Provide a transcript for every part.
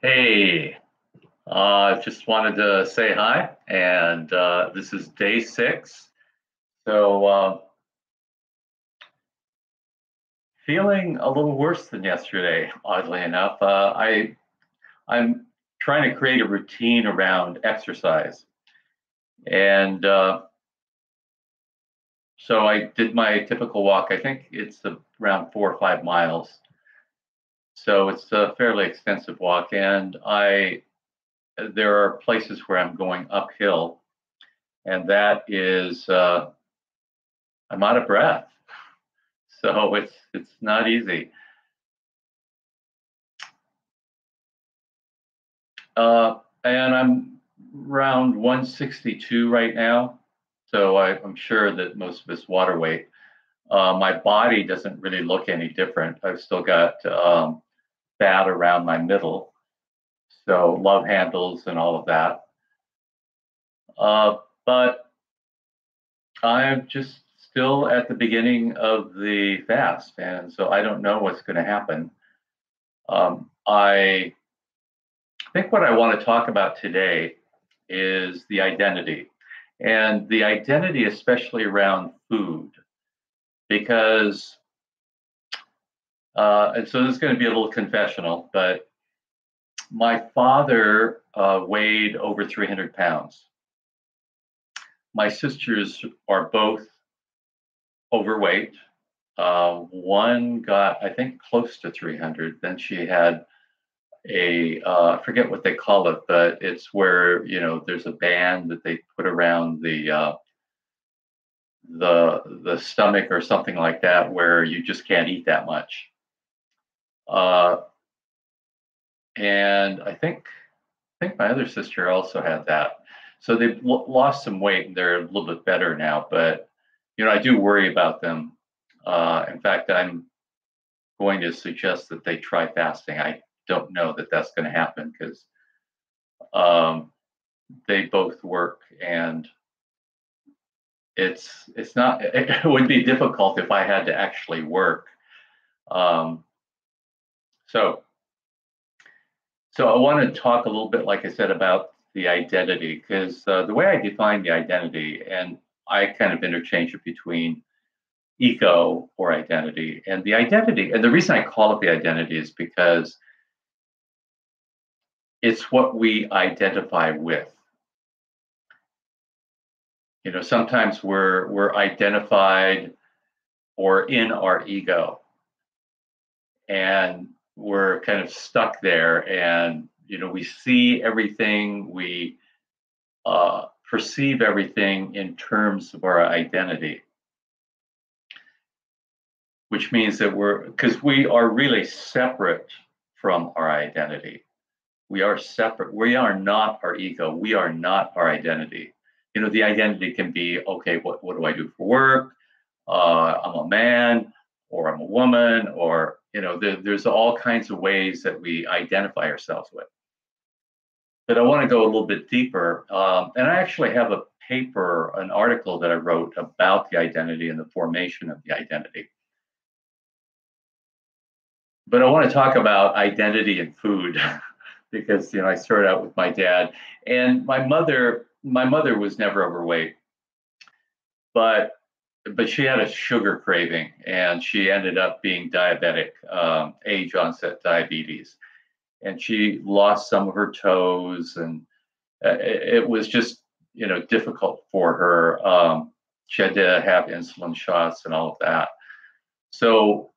Hey, just wanted to say hi, and this is day 6. So, feeling a little worse than yesterday, oddly enough. I'm trying to create a routine around exercise, and so I did my typical walk. I think it's around 4 or 5 miles, so it's a fairly extensive walk, and I there are places where I'm going uphill, and that is I'm out of breath. So it's not easy. And I'm around 162 right now. So I'm sure that most of it's water weight. My body doesn't really look any different. I've still got fat around my middle, so love handles and all of that. But I'm just still at the beginning of the fast, and so I don't know what's going to happen. I think what I want to talk about today is the identity, and the identity, especially around food, because, and so this is going to be a little confessional, but my father weighed over 300 pounds. My sisters are both overweight. One got, I think, close to 300. Then she had I forget what they call it, but it's where there's a band that they put around the stomach or something like that, where you just can't eat that much. Uh, and I think my other sister also had that. So they've lost some weight and they're a little bit better now. But I do worry about them. In fact, I'm going to suggest that they try fasting. I don't know that that's going to happen because um, they both work, and it's not. It would be difficult if I had to actually work. Um, so So I want to talk a little bit, like I said, about the identity, because the way I define the identity, and I kind of interchange it between ego or identity and the identity. And the reason I call it the identity is because it's what we identify with. Sometimes we're identified or in our ego, and we're kind of stuck there, and we see everything, we perceive everything in terms of our identity, which means that because we are really separate from our identity. We are separate. We are not our ego. We are not our identity. The identity can be, okay, what do I do for work? I'm a man, or I'm a woman, or, there's all kinds of ways that we identify ourselves with. But I want to go a little bit deeper. And I actually have a paper, an article that I wrote about the identity and the formation of the identity. But I want to talk about identity and food because I started out with my dad, and my mother. My mother was never overweight, but she had a sugar craving, and she ended up being diabetic, age onset diabetes, and she lost some of her toes, and it was just difficult for her. She had to have insulin shots and all of that. So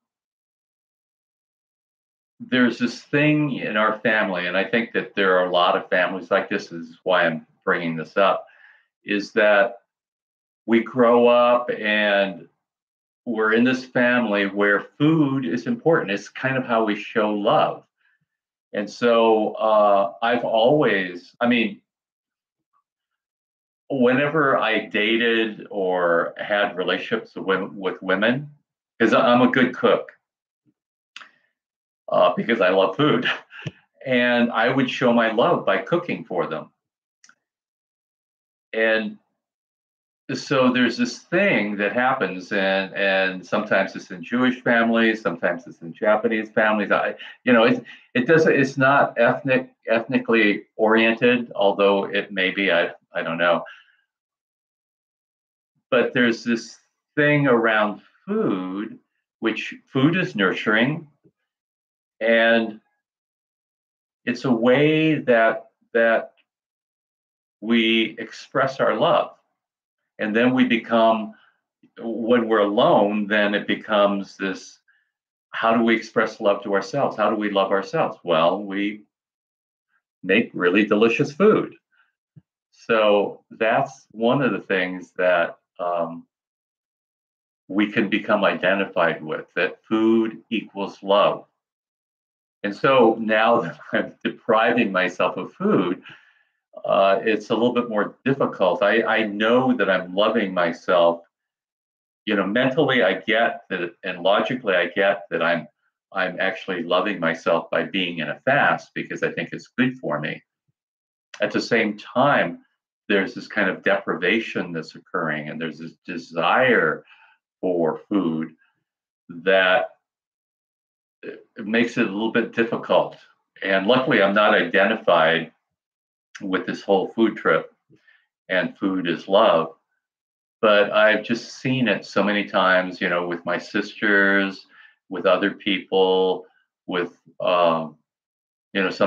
there's this thing in our family, and I think that there are a lot of families like this. This is why I'm bringing this up, is that we grow up and we're in this family where food is important. It's kind of how we show love. And so I've always, I mean, whenever I dated or had relationships with women, because I'm a good cook, because I love food, and I would show my love by cooking for them. And so there's this thing that happens, and sometimes it's in Jewish families, sometimes it's in Japanese families. It doesn't. It's not ethnically oriented, although it may be. I don't know. But there's this thing around food, which food is nurturing, and it's a way that we express our love, and then we become, when we're alone, then it becomes this, how do we express love to ourselves? How do we love ourselves? Well, we make really delicious food. So that's one of the things that we can become identified with, that food equals love. And so now that I'm depriving myself of food, it's a little bit more difficult. I know that I'm loving myself. Mentally I get that, and logically I get that I'm actually loving myself by being in a fast because I think it's good for me. At the same time, there's this kind of deprivation that's occurring, and there's this desire for food that it makes it a little bit difficult. And luckily, I'm not identified with this whole food trip and food is love, but I've just seen it so many times, with my sisters, with other people, with some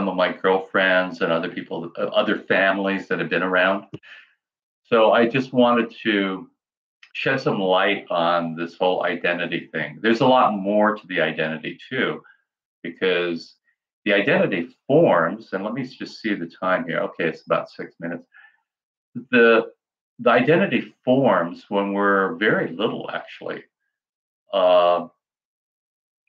of my girlfriends and other people, other families that have been around. So I just wanted to shed some light on this whole identity thing. There's a lot more to the identity too, because the identity forms, and let me just see the time here. Okay, it's about 6 minutes. The identity forms when we're very little, actually. Uh,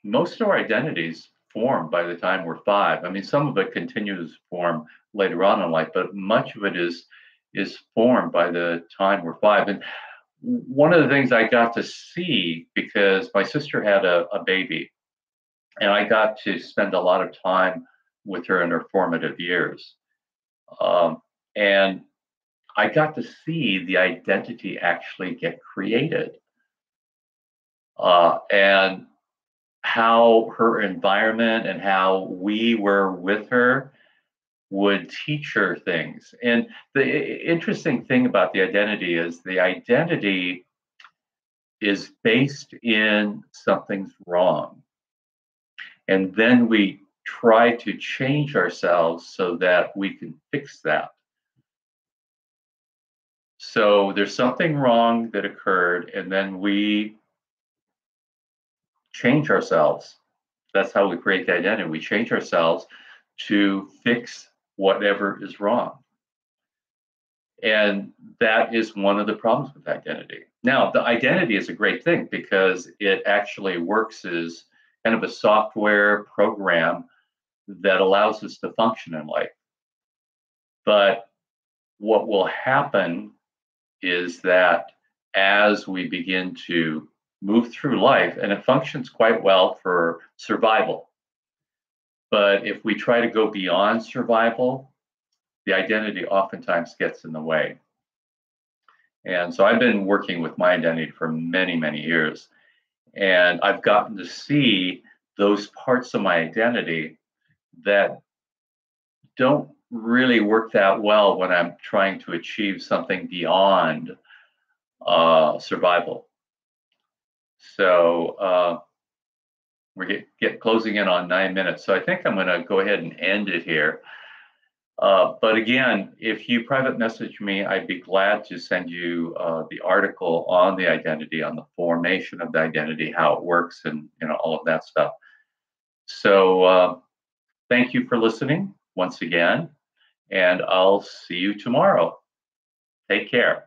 Most of our identities form by the time we're 5. I mean, some of it continues to form later on in life, but much of it is formed by the time we're 5. And one of the things I got to see, because my sister had a baby, and I got to spend a lot of time with her in her formative years. And I got to see the identity actually get created, and how her environment and how we were with her would teach her things. And the interesting thing about the identity is the identity is based in something's wrong. And then we try to change ourselves so that we can fix that. So there's something wrong that occurred, and then we change ourselves. That's how we create the identity. We change ourselves to fix whatever is wrong. And that is one of the problems with identity. Now, the identity is a great thing because it actually works as kind of a software program that allows us to function in life. But what will happen is that as we begin to move through life, and it functions quite well for survival, but if we try to go beyond survival, the identity oftentimes gets in the way. And so I've been working with my identity for many, many years, and I've gotten to see those parts of my identity that don't really work that well when I'm trying to achieve something beyond survival. So we're get closing in on 9 minutes. So I think I'm going to go ahead and end it here. But again, if you private message me, I'd be glad to send you the article on the identity, on the formation of the identity, how it works, and all of that stuff. So thank you for listening once again, and I'll see you tomorrow. Take care.